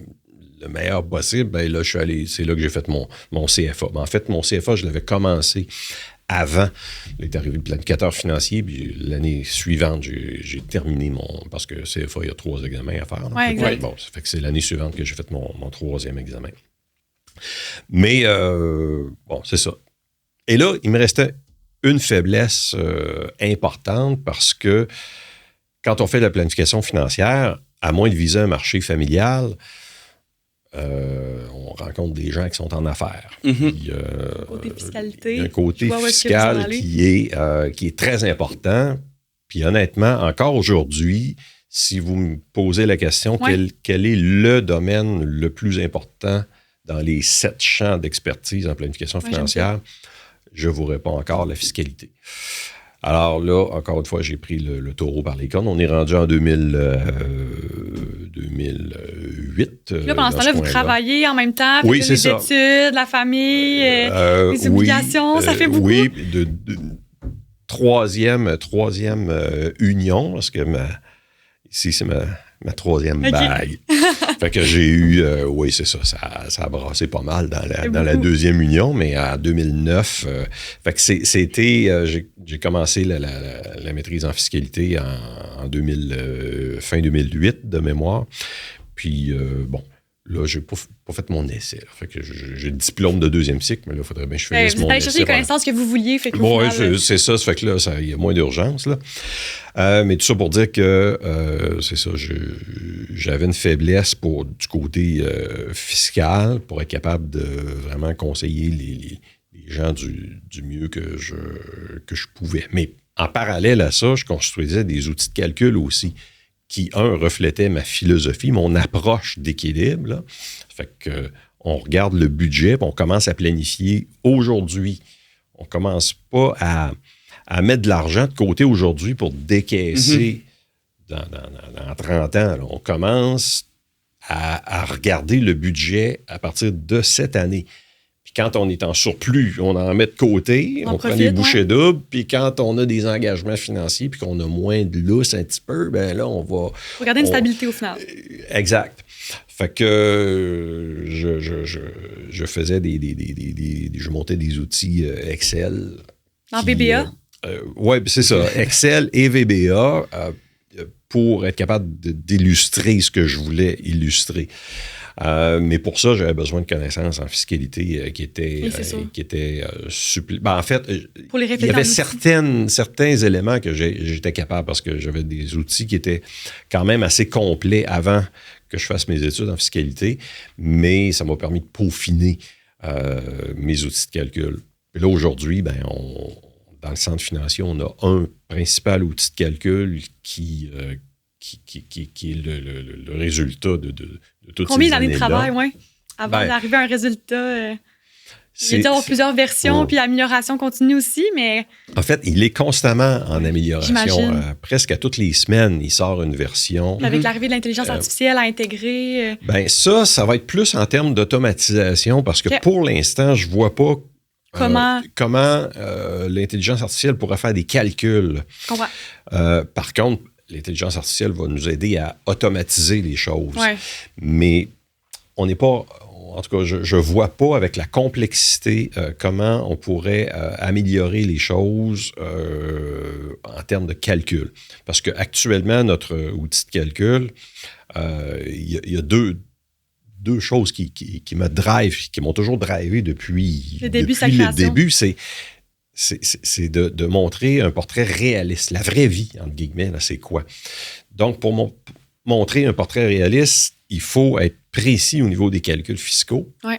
meilleur possible, là, c'est là que j'ai fait mon CFA. En fait, mon CFA, je l'avais commencé avant. Il est arrivé le planificateur financier, puis l'année suivante, j'ai terminé parce que CFA, il y a 3 examens à faire. Oui, exact. Bon, ça fait que c'est l'année suivante que j'ai fait mon 3e examen. Mais, c'est ça. Et là, il me restait une faiblesse importante parce que quand on fait de la planification financière, à moins de viser un marché familial, on rencontre des gens qui sont en affaires. Côté fiscalité. Il y a un côté fiscal qui est très important. Puis honnêtement, encore aujourd'hui, si vous me posez la question, quel est le domaine le plus important dans les 7 champs d'expertise en planification financière, je vous réponds encore la fiscalité. Alors là, encore une fois, j'ai pris le taureau par les cornes. On est rendu en 2008. Là, pendant ce temps-là, vous travaillez en même temps, oui, c'est les études, la famille, les obligations, ça fait beaucoup. Oui, troisième union, parce que ici, c'est ma 3e bague. Fait que j'ai eu, c'est ça a brassé pas mal dans la 2e union, mais en 2009, fait que c'était, j'ai commencé la maîtrise en fiscalité en fin 2008 de mémoire. Puis, là, j'ai pas fait mon essai. Là. Fait que j'ai le diplôme de 2e cycle, mais là, il faudrait bien que je finisse mon essai. Vous allez chercher les connaissances que vous vouliez. Fait que c'est ça. Ça fait que là, il y a moins d'urgence. Là. Mais tout ça pour dire que, c'est ça, j'avais une faiblesse du côté fiscal pour être capable de vraiment conseiller les gens du mieux que je pouvais. Mais en parallèle à ça, je construisais des outils de calcul aussi qui, reflétaient ma philosophie, mon approche d'équilibre. Là. Fait que on regarde le budget, puis on commence à planifier aujourd'hui. On commence pas à mettre de l'argent de côté aujourd'hui pour décaisser dans 30 ans. Là. On commence à regarder le budget à partir de cette année. Puis quand on est en surplus, on en met de côté, on prend des bouchées doubles, puis quand on a des engagements financiers, puis qu'on a moins de lousse un petit peu, là, on va... Faut garder une stabilité au final. Exact. Fait que je faisais je montais des outils Excel. En VBA? Oui, c'est ça. Excel et VBA pour être capable d'illustrer ce que je voulais illustrer. Mais pour ça, j'avais besoin de connaissances en fiscalité qui étaient en fait, pour les il y avait certains éléments que j'étais capable parce que j'avais des outils qui étaient quand même assez complets avant que je fasse mes études en fiscalité, mais ça m'a permis de peaufiner mes outils de calcul. Et là, aujourd'hui, dans le centre financier, on a un principal outil de calcul qui est le résultat de toutes Combien ces années-là. d'années de travail, oui, avant d'arriver à un résultat? Il y a plusieurs versions, puis l'amélioration continue aussi, mais... En fait, il est constamment en amélioration. Presque à toutes les semaines, il sort une version. Avec l'arrivée de l'intelligence artificielle à intégrer... Ça va être plus en termes d'automatisation, parce que pour l'instant, je ne vois pas comment l'intelligence artificielle pourrait faire des calculs. Je comprends. Par contre, l'intelligence artificielle va nous aider à automatiser les choses. Ouais. Mais on n'est pas... En tout cas, je ne vois pas avec la complexité comment on pourrait améliorer les choses en termes de calcul. Parce qu'actuellement, notre outil de calcul, il y a deux choses qui me drivent, qui m'ont toujours drivé depuis le début. C'est de montrer un portrait réaliste. La vraie vie, entre guillemets, là, c'est quoi? Donc, pour montrer un portrait réaliste, il faut être précis au niveau des calculs fiscaux. Ouais.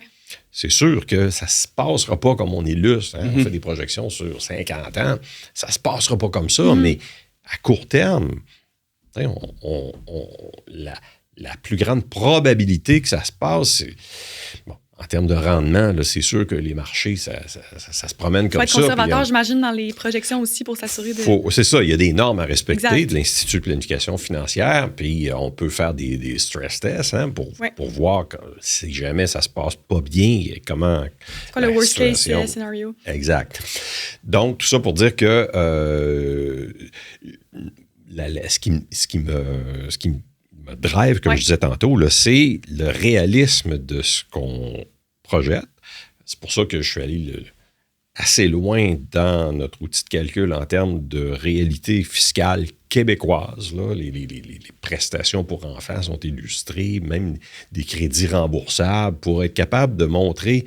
C'est sûr que ça ne se passera pas comme on illustre. On fait des projections sur 50 ans. Ça ne se passera pas comme ça, mais à court terme, la plus grande probabilité que ça se passe, c'est... Bon, en termes de rendement, là, c'est sûr que les marchés, ça se promène comme ça. Il faut être conservateur, j'imagine, dans les projections aussi pour s'assurer de... C'est ça, il y a des normes à respecter exact. De l'Institut de planification financière, puis on peut faire des stress tests pour voir si jamais ça se passe pas bien, comment... C'est quoi le worst case scénario? Exact. Donc, tout ça pour dire que ce qui me drive, comme je disais tantôt, là, c'est le réalisme de ce qu'on projette. C'est pour ça que je suis allé assez loin dans notre outil de calcul en termes de réalité fiscale québécoise. Là. Les prestations pour enfants sont illustrées, même des crédits remboursables, pour être capable de montrer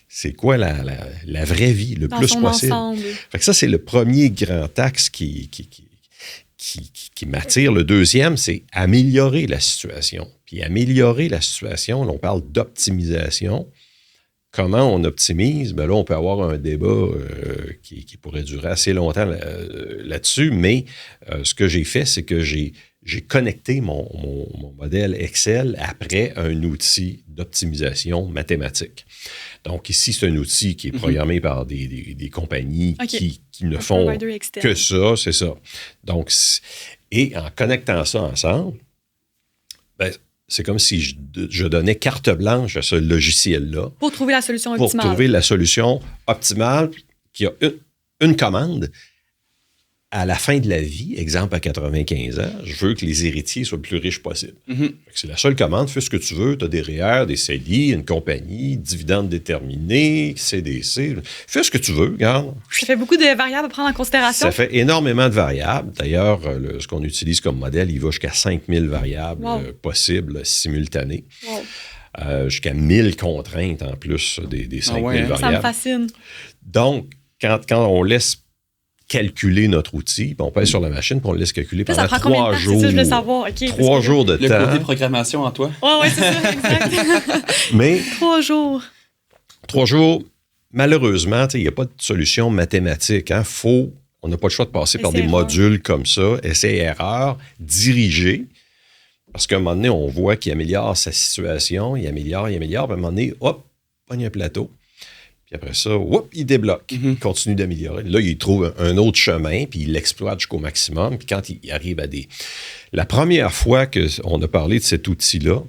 c'est quoi la vraie vie, le dans plus son possible. Ensemble. Fait que ça, c'est le premier grand axe qui m'attire. Le deuxième, c'est améliorer la situation. Puis améliorer la situation, là, on parle d'optimisation. Comment on optimise? Bien là, on peut avoir un débat qui pourrait durer assez longtemps là-dessus, mais ce que j'ai fait, c'est que j'ai connecté mon modèle Excel après un outil d'optimisation mathématique. Donc ici, c'est un outil qui est programmé par des compagnies qui ne font que ça, c'est ça. Donc, et en connectant ça ensemble, ben, c'est comme si je donnais carte blanche à ce logiciel-là. Pour trouver la solution optimale. Pour trouver la solution optimale qui a une commande. À la fin de la vie, exemple à 95 ans, je veux que les héritiers soient le plus riches possible. C'est la seule commande, fais ce que tu veux, tu as des REER, des CELI, une compagnie, dividendes déterminés, CDC, fais ce que tu veux, regarde. Ça fait beaucoup de variables à prendre en considération. Ça fait énormément de variables. D'ailleurs, ce qu'on utilise comme modèle, il va jusqu'à 5000 variables possibles, simultanées. Wow. Jusqu'à 1000 contraintes en plus des 5000 variables. Ça me fascine. Donc, quand on laisse calculer notre outil, puis on pèse sur la machine, puis on le laisse calculer pendant 3 jours. C'est ça, je voulais savoir. Okay, 3 jours de temps. Le côté programmation en toi. Oui, c'est ça, exact. Mais 3 jours. 3 jours, malheureusement, il n'y a pas de solution mathématique. Hein? On n'a pas le choix de passer par des modules comme ça, essai-erreur, dirigés, parce qu'à un moment donné, on voit qu'il améliore sa situation, il améliore, puis à un moment donné, hop, pogne un plateau. Puis après ça, il débloque, il continue d'améliorer. Là, il trouve un autre chemin, puis il l'exploite jusqu'au maximum. Puis quand il arrive à des... La première fois qu'on a parlé de cet outil-là,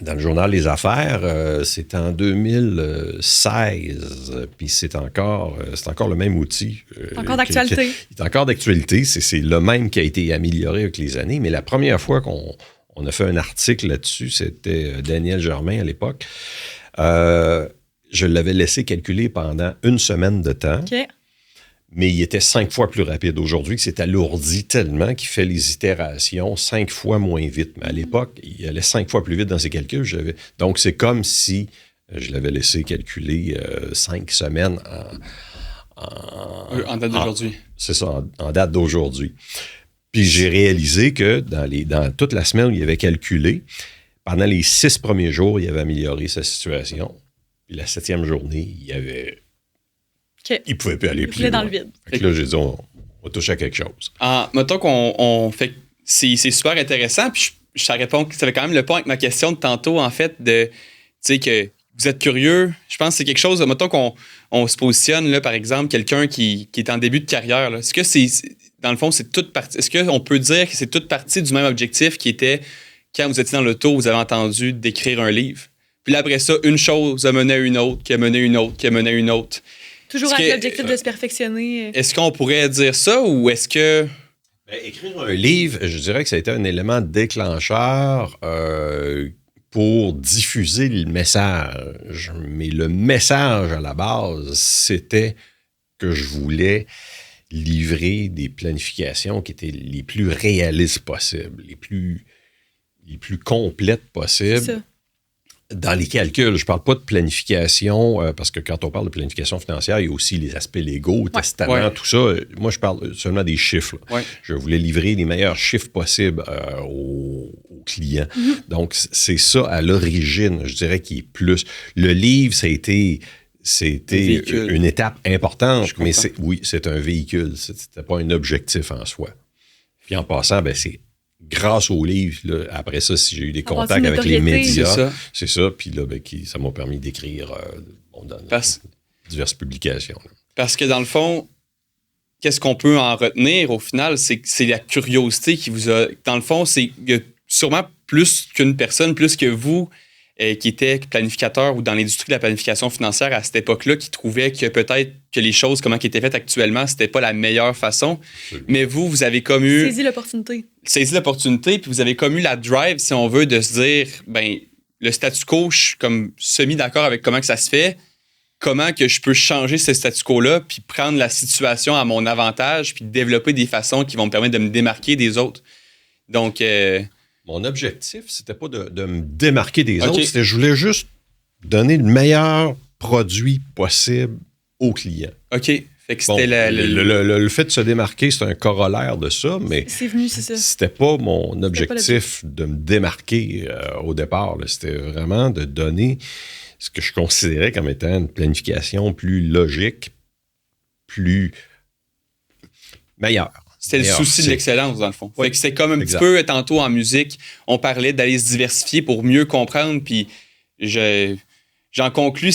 dans le journal Les Affaires, c'est en 2016, puis c'est encore le même outil. Encore d'actualité. Il est encore d'actualité, c'est le même qui a été amélioré avec les années, mais la première fois qu'on a fait un article là-dessus, c'était Daniel Germain à l'époque. Je l'avais laissé calculer pendant 1 semaine de temps. Okay. mais il était 5 fois plus rapide. Aujourd'hui, c'est alourdi tellement qu'il fait les itérations 5 fois moins vite. Mais à l'époque, il allait 5 fois plus vite dans ses calculs. Donc, c'est comme si je l'avais laissé calculer 5 semaines en date d'aujourd'hui. C'est ça, en date d'aujourd'hui. Puis j'ai réalisé que dans toute la semaine où il avait calculé, pendant les 6 premiers jours, il avait amélioré sa situation. Puis la 7e journée, il pouvait plus aller plus loin. Dans le vide. Fait que là, j'ai dit, on touche à quelque chose. Mettons qu'on fait... C'est super intéressant, puis ça répond... Ça fait quand même le point avec ma question de tantôt, en fait, de... Tu sais, que vous êtes curieux. Je pense que c'est quelque chose... Mettons qu'on se positionne, là, par exemple, quelqu'un qui est en début de carrière. Là. Est-ce que c'est... Dans le fond, c'est toute partie... Est-ce qu'on peut dire que c'est toute partie du même objectif qui était, quand vous étiez dans l'auto, vous avez entendu d'écrire un livre? Puis là, après ça, une chose a mené à une autre, qui a mené à une autre, qui a mené à une autre. Toujours avec l'objectif de se perfectionner. Est-ce qu'on pourrait dire ça ou est-ce que... Écrire un livre, je dirais que ça a été un élément déclencheur pour diffuser le message. Mais le message à la base, c'était que je voulais livrer des planifications qui étaient les plus réalistes possibles, les plus complètes possibles. C'est ça. Dans les calculs, je ne parle pas de planification, parce que quand on parle de planification financière, il y a aussi les aspects légaux, testament, tout ça. Moi, je parle seulement des chiffres. Je voulais livrer les meilleurs chiffres possibles aux clients. Donc, c'est ça à l'origine, je dirais, qui est plus. Le livre, c'était une étape importante, mais c'est un véhicule. C'était pas un objectif en soi. Puis en passant, c'est grâce au livre, là, après ça, si j'ai eu des contacts avec les médias, c'est ça. Puis là, ça m'a permis d'écrire dans diverses publications. Là. Parce que dans le fond, qu'est-ce qu'on peut en retenir au final? C'est la curiosité qui vous a... Dans le fond, c'est sûrement plus qu'une personne, plus que vous, qui était planificateur ou dans l'industrie de la planification financière à cette époque-là, qui trouvait que peut-être que les choses, comment qui étaient faites actuellement, c'était pas la meilleure façon. Mais vous avez comme eu... Saisi l'opportunité, puis vous avez comme eu la drive, si on veut, de se dire, le statu quo, je suis comme semi-d'accord avec comment que ça se fait, comment que je peux changer ce statu quo-là, puis prendre la situation à mon avantage, puis développer des façons qui vont me permettre de me démarquer des autres. Donc... Mon objectif, c'était pas de me démarquer des autres, c'était je voulais juste donner le meilleur produit possible aux clients. OK. Fait que c'était le fait de se démarquer, c'est un corollaire de ça, mais c'est venu, c'est ça. C'était pas mon objectif de me démarquer au départ. Là. C'était vraiment de donner ce que je considérais comme étant une planification plus logique, plus meilleure. C'était le souci de l'excellence, dans le fond. Fait que c'était comme un petit peu, tantôt en musique, on parlait d'aller se diversifier pour mieux comprendre, puis j'en conclus,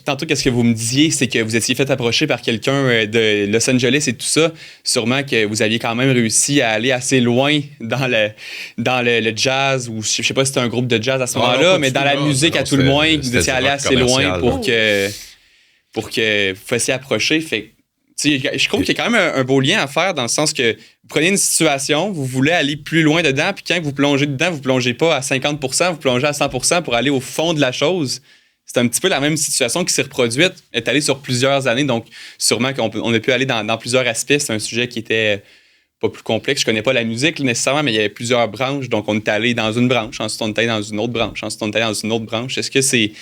tantôt, qu'est-ce que vous me disiez, c'est que vous étiez fait approcher par quelqu'un de Los Angeles et tout ça, sûrement que vous aviez quand même réussi à aller assez loin dans le jazz, ou je sais pas si c'était un groupe de jazz à ce moment-là, mais dans la musique, à tout le moins, vous étiez allé assez loin pour que vous fassiez approcher, fait je trouve qu'il y a quand même un beau lien à faire dans le sens que vous prenez une situation, vous voulez aller plus loin dedans, puis quand vous plongez dedans, vous ne plongez pas à 50%, vous plongez à 100% pour aller au fond de la chose. C'est un petit peu la même situation qui s'est reproduite, est allée sur plusieurs années, donc sûrement qu'on a pu aller dans plusieurs aspects. C'est un sujet qui était pas plus complexe. Je connais pas la musique nécessairement, mais il y avait plusieurs branches, donc on est allé dans une branche, ensuite on est allé dans une autre branche, ensuite on est allé dans une autre branche. Est-ce que c'est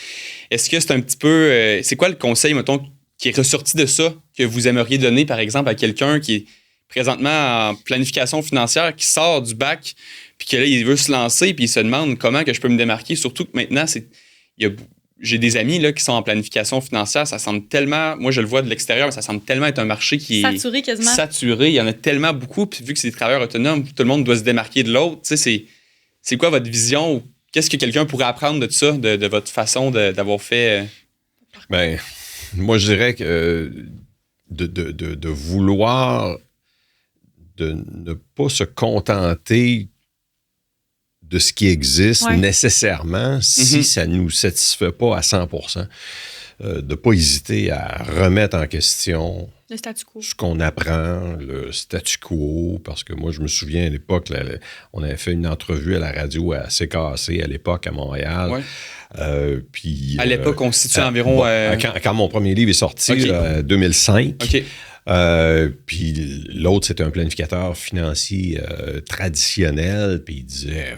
un petit peu... c'est quoi le conseil, mettons, qui est ressorti de ça, que vous aimeriez donner, par exemple, à quelqu'un qui est présentement en planification financière, qui sort du bac, puis que là, il veut se lancer, puis il se demande comment que je peux me démarquer, surtout que maintenant, j'ai des amis là, qui sont en planification financière, ça semble tellement, moi je le vois de l'extérieur, mais ça semble tellement être un marché qui est saturé quasiment. Saturé, il y en a tellement beaucoup, puis vu que c'est des travailleurs autonomes, tout le monde doit se démarquer de l'autre, tu sais, c'est quoi votre vision, ou qu'est-ce que quelqu'un pourrait apprendre de ça, de votre façon d'avoir fait... Moi, je dirais que de vouloir de ne pas se contenter de ce qui existe nécessairement si ça ne nous satisfait pas à 100%. De ne pas hésiter à remettre en question le statu quo. Ce qu'on apprend, le statu quo, parce que moi, je me souviens à l'époque, on avait fait une entrevue à la radio à CKC à l'époque à Montréal. Ouais. Puis, à l'époque, on se situe environ... Quand mon premier livre est sorti, 2005, Puis l'autre, c'était un planificateur financier traditionnel. Puis il disait,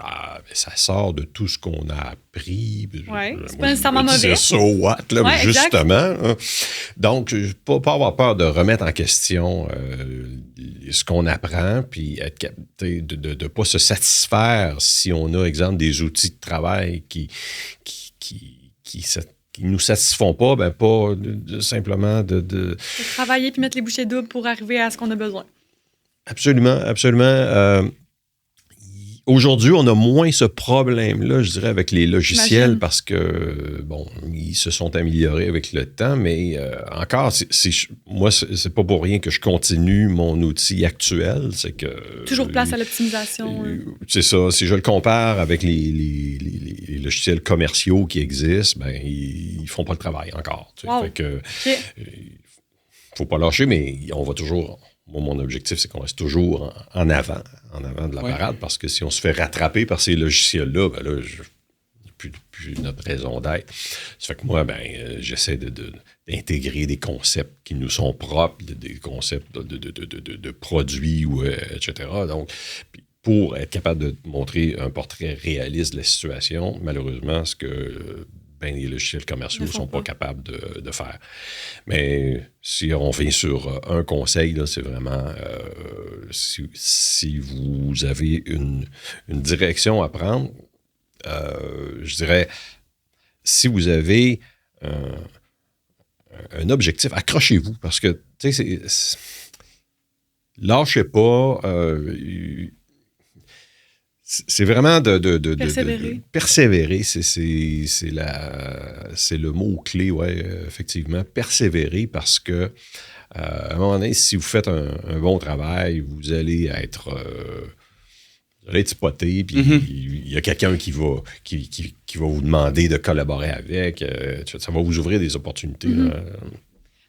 mais ça sort de tout ce qu'on a appris. Oui, c'est pas nécessairement mauvais. C'est so what, là, ouais, justement. Hein. Donc, pas avoir peur de remettre en question ce qu'on apprend, puis être de ne pas se satisfaire si on a, exemple, des outils de travail qui nous satisfont pas, ben pas simplement de travailler puis mettre les bouchées doubles pour arriver à ce qu'on a besoin. Absolument, absolument. Aujourd'hui, on a moins ce problème-là, je dirais, avec les logiciels parce que, bon, ils se sont améliorés avec le temps, mais encore, moi, c'est pas pour rien que je continue mon outil actuel. C'est que. Toujours place à l'optimisation. C'est ça. Si je le compare avec les logiciels commerciaux qui existent, ben, ils font pas le travail encore. Wow. Fait que. Faut pas lâcher, mais on va toujours. Moi, mon objectif, c'est qu'on reste toujours en avant de la parade, parce que si on se fait rattraper par ces logiciels-là, ben là, plus notre raison d'être. Ça fait que moi, j'essaie d'intégrer des concepts qui nous sont propres, des concepts de produits, etc. Donc, pour être capable de montrer un portrait réaliste de la situation, malheureusement, ce que les logiciels commerciaux ne sont pas capables de faire. Mais si on vient sur un conseil, là, c'est vraiment si vous avez une direction à prendre, je dirais, si vous avez un objectif, accrochez-vous, parce que, tu sais, lâchez pas. C'est vraiment de persévérer. C'est le mot-clé, effectivement. Persévérer parce que, à un moment donné, si vous faites un bon travail, vous allez être spoté, puis il y a quelqu'un qui va vous demander de collaborer avec. Ça va vous ouvrir des opportunités.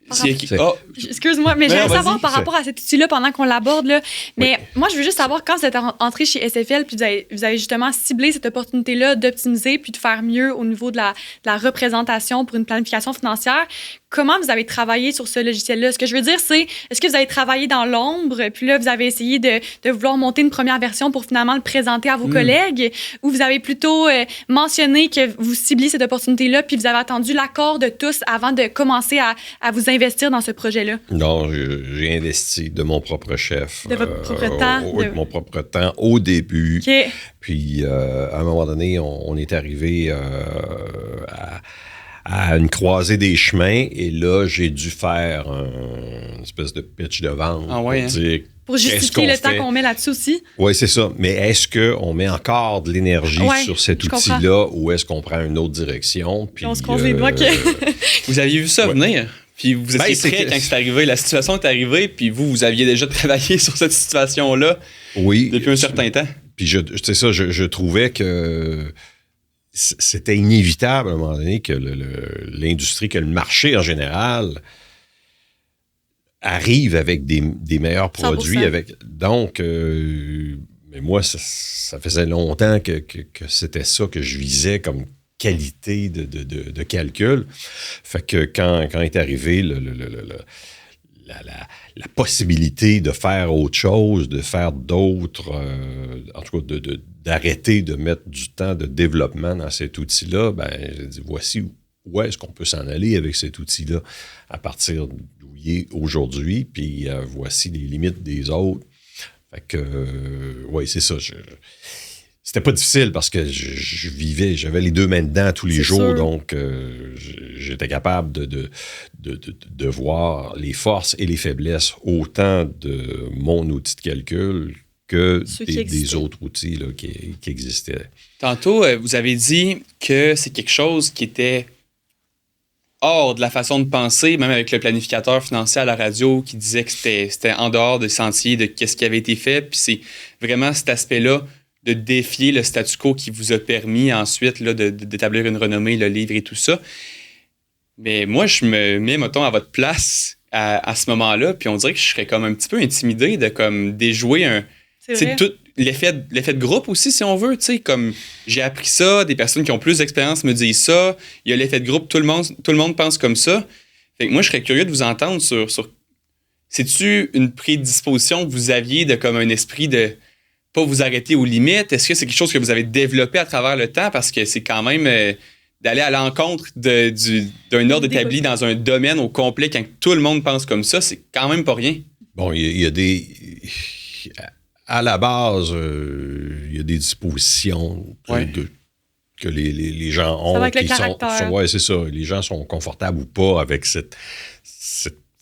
Excuse-moi, mais j'aimerais savoir par rapport à cet outil-là pendant qu'on l'aborde. Là, mais moi, je veux juste savoir quand vous êtes entré chez SFL, puis vous avez justement ciblé cette opportunité-là d'optimiser puis de faire mieux au niveau de la représentation pour une planification financière. Comment vous avez travaillé sur ce logiciel-là? Ce que je veux dire, c'est, est-ce que vous avez travaillé dans l'ombre, puis là, vous avez essayé de vouloir monter une première version pour finalement le présenter à vos collègues, ou vous avez plutôt mentionné que vous cibliez cette opportunité-là, puis vous avez attendu l'accord de tous avant de commencer à vous investir dans ce projet-là? Non, j'ai investi de mon propre chef. De votre propre temps? De mon propre temps au début. Okay. Puis, à un moment donné, on est arrivé à une croisée des chemins, et là, j'ai dû faire une espèce de pitch de vente pour justifier le temps qu'on met là-dessus aussi. Oui, c'est ça. Mais est-ce qu'on met encore de l'énergie sur cet outil-là, ou est-ce qu'on prend une autre direction? Puis, on se croise les doigts que... Vous aviez vu ça venir? Puis vous étiez prêt quand c'est arrivé, la situation est arrivée, puis vous aviez déjà travaillé sur cette situation-là depuis un certain temps. Puis je trouvais que c'était inévitable à un moment donné que l'industrie, que le marché en général arrive avec des meilleurs produits. 100%. Donc, mais moi, ça faisait longtemps que c'était ça que je visais comme qualité de calcul. Fait que quand est arrivé la possibilité de faire autre chose, de faire d'autres, en tout cas d'arrêter de mettre du temps de développement dans cet outil-là, j'ai dit, voici où est-ce qu'on peut s'en aller avec cet outil-là à partir d'où il est aujourd'hui, puis voici les limites des autres. Fait que, c'est ça. C'était pas difficile parce que j'avais les deux mains dedans tous les jours, donc j'étais capable de voir les forces et les faiblesses autant de mon outil de calcul que des autres outils là, qui existaient. Tantôt, vous avez dit que c'est quelque chose qui était hors de la façon de penser, même avec le planificateur financier à la radio qui disait que c'était en dehors des sentiers de qu'est-ce qui avait été fait. Puis c'est vraiment cet aspect-là de défier le statu quo qui vous a permis ensuite là, d'établir une renommée, le livre et tout ça. Mais moi, je me mets, mettons, à votre place à ce moment-là, puis on dirait que je serais comme un petit peu intimidé de comme déjouer tout l'effet de groupe aussi, si on veut. Tu sais, comme j'ai appris ça, des personnes qui ont plus d'expérience me disent ça, il y a l'effet de groupe, tout le monde pense comme ça. Fait que moi, je serais curieux de vous entendre sur c'est-tu une prédisposition que vous aviez de comme un esprit de pas vous arrêter aux limites? Est-ce que c'est quelque chose que vous avez développé à travers le temps? Parce que c'est quand même d'aller à l'encontre d'un ordre établi dans un domaine au complet quand tout le monde pense comme ça, c'est quand même pas rien. Bon, il y a des... À la base, il y a des dispositions que les gens ont. Ça va avec le caractère. Oui, c'est ça. Les gens sont confortables ou pas avec cette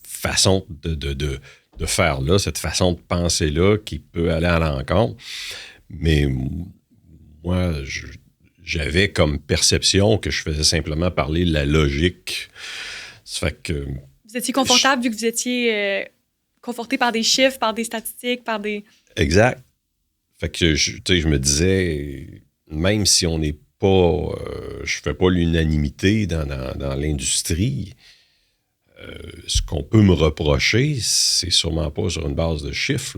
façon de faire là, cette façon de penser là qui peut aller à l'encontre. Mais moi, j'avais comme perception que je faisais simplement parler la logique. Ça fait que... Vous étiez confortable vu que vous étiez conforté par des chiffres, par des statistiques, par des... Exact. Fait que je me disais, même si on n'est pas... je fais pas l'unanimité dans l'industrie, ce qu'on peut me reprocher, c'est sûrement pas sur une base de chiffres.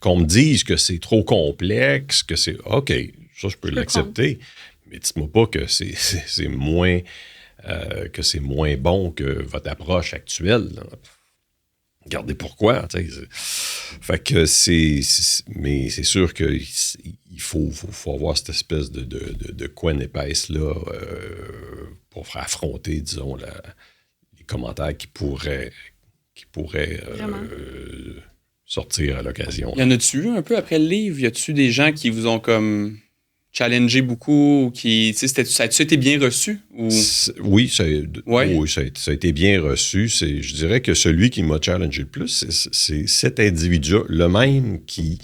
Qu'on me dise que c'est trop complexe, que c'est... OK, ça, je peux l'accepter. Mais dites-moi pas que c'est moins bon que votre approche actuelle. Là. Regardez pourquoi. Fait que mais c'est sûr qu'il faut avoir cette espèce de couenne épaisse là pour faire affronter, disons, les commentaires qui pourraient sortir à l'occasion. Y en a-tu un peu après le livre? Y a-tu des gens qui vous ont comme challengé beaucoup? Ça a-tu été bien reçu? Ou... Oui, ça a été bien reçu. Je dirais que celui qui m'a challengé le plus, c'est cet individu, le même qui...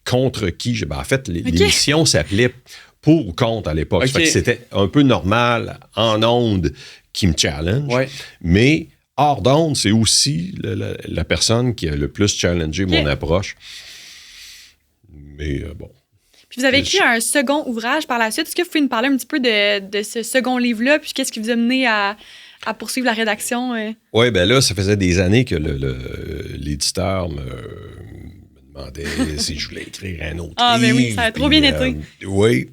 contre qui... en fait, l'émission s'appelait « Pour ou contre » à l'époque. Okay. Fait que c'était un peu normal, en ondes, qui me challenge. Ouais. Mais hors d'ondes, c'est aussi la personne qui a le plus challengé mon approche. Mais bon... Puis vous avez écrit un second ouvrage par la suite. Est-ce que vous pouvez nous parler un petit peu de ce second livre-là? Puis qu'est-ce qui vous a mené à poursuivre la rédaction? Oui, bien là, ça faisait des années que l'éditeur me demandait si je voulais écrire un autre livre. Ah, mais oui, ça a trop bien été. Oui.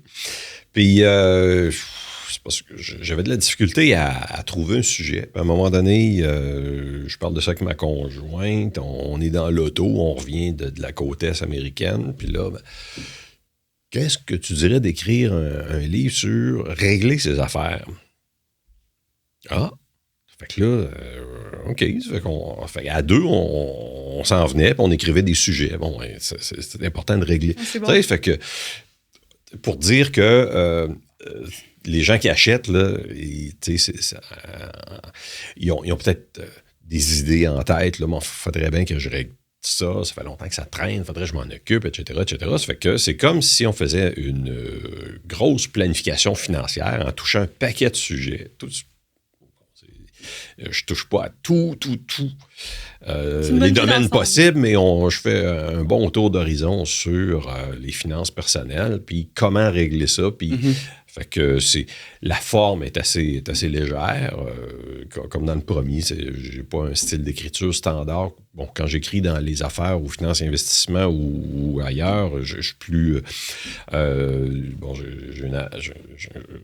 Puis c'est parce que j'avais de la difficulté à trouver un sujet. Puis à un moment donné, je parle de ça avec ma conjointe. On est dans l'auto, on revient de la côte est américaine. Puis là... qu'est-ce que tu dirais d'écrire un livre sur régler ses affaires? Ah! Fait que là, OK. Fait qu'à deux, on s'en venait, puis on écrivait des sujets. Bon, c'est important de régler. C'est bon. Fait que, pour dire que les gens qui achètent, là, ils ont peut-être des idées en tête. Là, mais il faudrait bien que je règle ça fait longtemps que ça traîne, il faudrait que je m'en occupe, etc., etc. Ça fait que c'est comme si on faisait une grosse planification financière en touchant un paquet de sujets. Je touche pas à tout les domaines possibles, mais je fais un bon tour d'horizon sur les finances personnelles, puis comment régler ça, puis... Fait que la forme est assez légère. Comme dans le premier, j'ai pas un style d'écriture standard. Bon, quand j'écris dans les affaires ou finances et investissements ou ailleurs, je suis plus... j'ai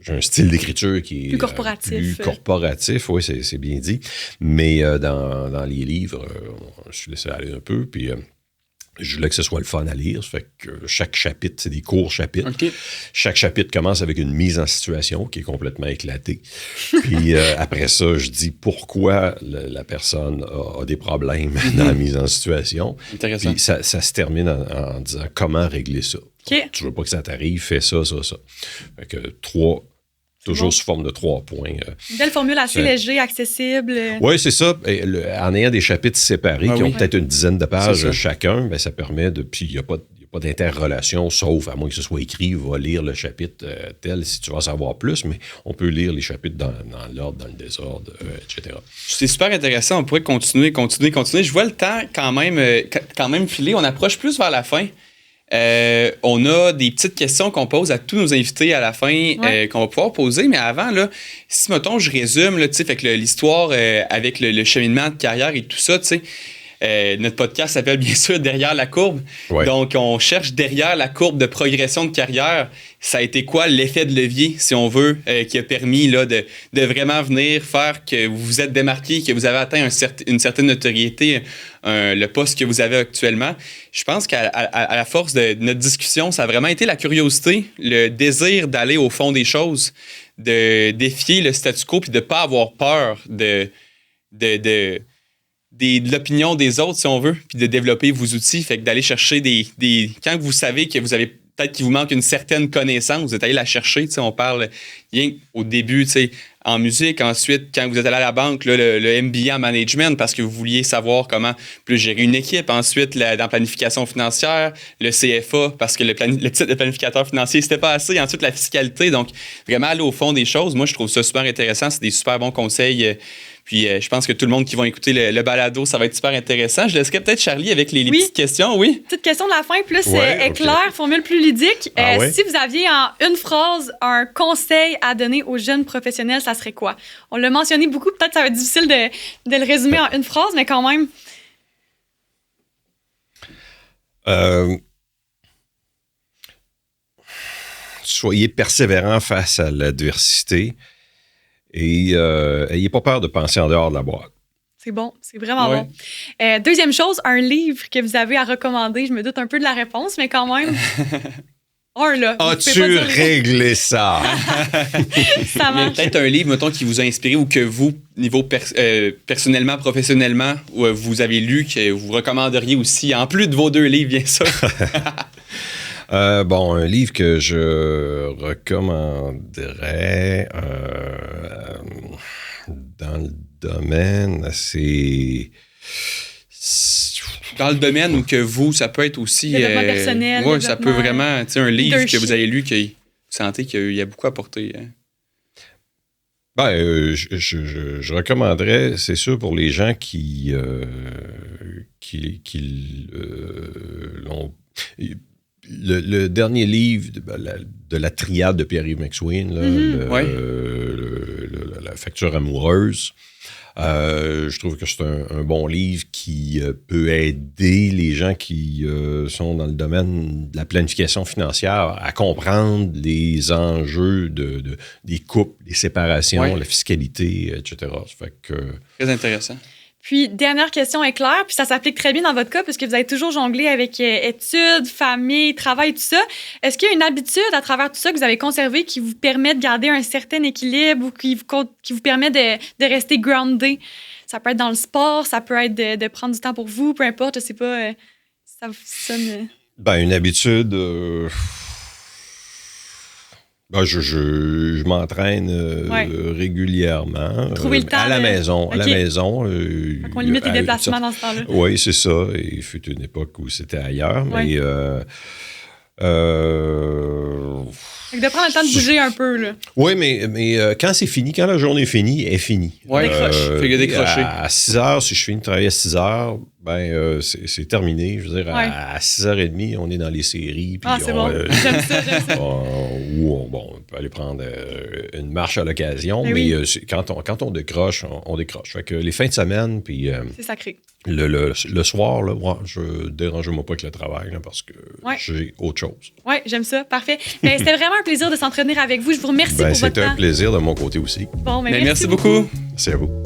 un style d'écriture qui est... Plus corporatif. Plus corporatif, oui, c'est bien dit. Mais dans les livres, je suis laissé aller un peu, puis... je voulais que ce soit le fun à lire. Ça fait que chaque chapitre, c'est des courts chapitres. Okay. Chaque chapitre commence avec une mise en situation qui est complètement éclatée. Puis après ça, je dis pourquoi la personne a des problèmes dans la mise en situation. Intéressant. Puis ça se termine en disant comment régler ça. Okay. Donc, tu veux pas que ça t'arrive, fais ça, ça, ça. Fait que toujours sous forme de 3 points. Une belle formule assez léger, accessible. Oui, c'est ça. En ayant des chapitres séparés qui ont peut-être une dizaine de pages chacun, ben, ça permet de... Puis il n'y a pas d'interrelation, sauf à moins que ce soit écrit, va lire le chapitre tel si tu veux en savoir plus, mais on peut lire les chapitres dans l'ordre, dans le désordre, etc. C'est super intéressant. On pourrait continuer. Je vois le temps quand même filer. On approche plus vers la fin. On a des petites questions qu'on pose à tous nos invités à la fin qu'on va pouvoir poser, mais avant, là, si, mettons, je résume, là, fait que l'histoire avec le cheminement de carrière et tout ça, tu sais, Notre podcast s'appelle bien sûr Derrière la courbe. Ouais. Donc, on cherche derrière la courbe de progression de carrière. Ça a été quoi l'effet de levier, si on veut, qui a permis là, de vraiment venir faire que vous vous êtes démarqué, que vous avez atteint une certaine notoriété, le poste que vous avez actuellement. Je pense qu'à la force de notre discussion, ça a vraiment été la curiosité, le désir d'aller au fond des choses, de défier le statu quo puis de ne pas avoir peur de l'opinion des autres, si on veut, puis de développer vos outils. Fait que d'aller chercher quand vous savez que vous avez peut-être qu'il vous manque une certaine connaissance, vous êtes allé la chercher. On parle rien au début, en musique. Ensuite, quand vous êtes allé à la banque, là, le MBA en management, parce que vous vouliez savoir comment plus gérer une équipe. Ensuite, dans planification financière, le CFA, parce que le titre de planificateur financier, c'était pas assez. Ensuite, la fiscalité. Donc, vraiment aller au fond des choses. Moi, je trouve ça super intéressant. C'est des super bons conseils. Puis, je pense que tout le monde qui va écouter le balado, ça va être super intéressant. Je laisserai peut-être Charlie avec les petites questions, oui? Petite question de la fin, plus Ouais, éclair, formule plus ludique. Ouais. Si vous aviez en une phrase un conseil à donner aux jeunes professionnels, ça serait quoi? On l'a mentionné beaucoup, peut-être que ça va être difficile de le résumer en une phrase, mais quand même. Soyez persévérants face à l'adversité et ayez pas peur de penser en dehors de la boîte. C'est bon, c'est vraiment bon. Deuxième chose, un livre que vous avez à recommander. Je me doute un peu de la réponse, mais quand même. As-tu réglé ça? Ça marche. Peut-être un livre, mettons, qui vous a inspiré ou que vous, niveau personnellement, professionnellement, vous avez lu, que vous recommanderiez aussi, en plus de vos 2 livres, bien sûr. Un livre que je recommanderais dans le domaine, c'est... Dans le domaine où que vous, ça peut être aussi... Développement personnel. Oui, ça peut vraiment... un livre leadership. que vous avez lu, que vous sentez qu'il y a beaucoup apporté. Hein. Je recommanderais, c'est sûr, pour les gens qui l'ont... Le dernier livre de la triade de Pierre-Yves McSween, là, La facture amoureuse, je trouve que c'est un bon livre qui peut aider les gens qui sont dans le domaine de la planification financière à comprendre les enjeux des couples, des séparations, la fiscalité, etc. Ça fait que... Très intéressant. Puis, dernière question éclair, puis ça s'applique très bien dans votre cas, parce que vous avez toujours jonglé avec études, famille, travail, tout ça. Est-ce qu'il y a une habitude à travers tout ça que vous avez conservée qui vous permet de garder un certain équilibre ou qui vous permet de rester groundé? Ça peut être dans le sport, ça peut être de prendre du temps pour vous, peu importe, je sais pas, ça vous sonne... Une habitude... je m'entraîne régulièrement. Trouver le temps à la maison. Okay. À la maison. On limite les déplacements dans ce temps-là. Oui, c'est ça. Il fut une époque où c'était ailleurs, mais... de prendre le temps de bouger un peu, là. Oui, mais quand c'est fini, quand la journée est finie, elle est finie. Oui, fait que décrocher. À 6 heures, si je finis de travailler à 6 heures, c'est terminé. Je veux dire, à 6h30, on est dans les séries. Puis c'est bon. J'aime ça. on peut aller prendre une marche à l'occasion, mais quand on décroche, on décroche. Fait que les fins de semaine, puis... c'est sacré. Le soir, là, je dérange-moi pas avec le travail là, parce que j'ai autre chose. Oui, j'aime ça. Parfait. C'était vraiment un plaisir de s'entretenir avec vous. Je vous remercie pour votre temps. C'était un plaisir de mon côté aussi. Bon, merci beaucoup. Merci à vous.